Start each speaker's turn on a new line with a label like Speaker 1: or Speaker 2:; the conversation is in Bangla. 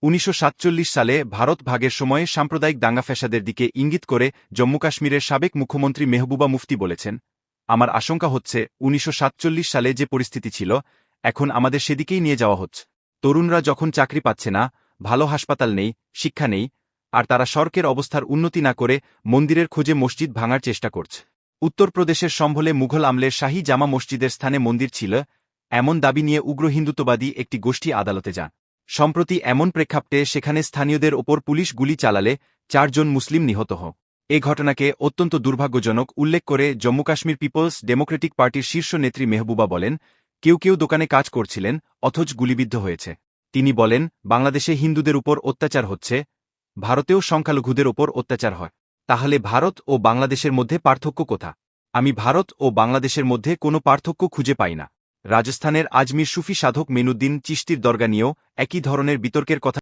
Speaker 1: 1947 সালে ভারত ভাগের সময়ে সাম্প্রদায়িক দাঙ্গা ফ্যাসাদের দিকে ইঙ্গিত করে জম্মু কাশ্মীরের সাবেক মুখ্যমন্ত্রী মেহবুবা মুফতি বলেছেন, আমার আশঙ্কা হচ্ছে 1947 সালে যে পরিস্থিতি ছিল এখন আমাদের সেদিকেই নিয়ে যাওয়া হচ্ছে। তরুণরা যখন চাকরি পাচ্ছে না, ভালো হাসপাতাল নেই, শিক্ষা নেই, আর তারা সড়কের অবস্থার উন্নতি না করে মন্দিরের খোঁজে মসজিদ ভাঙার চেষ্টা করছে। উত্তরপ্রদেশের সম্ভলে মুঘল আমলের শাহী জামা মসজিদের স্থানে মন্দির ছিল, এমন দাবি নিয়ে উগ্র হিন্দুত্ববাদী একটি গোষ্ঠী আদালতে যান। সম্প্রতি এমন প্রেক্ষাপটে সেখানে স্থানীয়দের ওপর পুলিশ গুলি চালালে 4 জন মুসলিম নিহত হয়। এ ঘটনাকে অত্যন্ত দুর্ভাগ্যজনক উল্লেখ করে জম্মু কাশ্মীর পিপলস ডেমোক্রেটিক পার্টির শীর্ষ নেত্রী মেহবুবা বলেন, কেউ কেউ দোকানে কাজ করছিলেন অথচ গুলিবিদ্ধ হয়েছে। তিনি বলেন, বাংলাদেশে হিন্দুদের উপর অত্যাচার হচ্ছে, ভারতেও সংখ্যালঘুদের ওপর অত্যাচার হয়। তাহলে ভারত ও বাংলাদেশের মধ্যে পার্থক্য কোথা? আমি ভারত ও বাংলাদেশের মধ্যে কোনো পার্থক্য খুঁজে পাই না। রাজস্থানের আজমির সুফি সাধক মেনুদ্দিন চিশতির দরগা নিয়েও একই ধরনের বিতর্কের কথা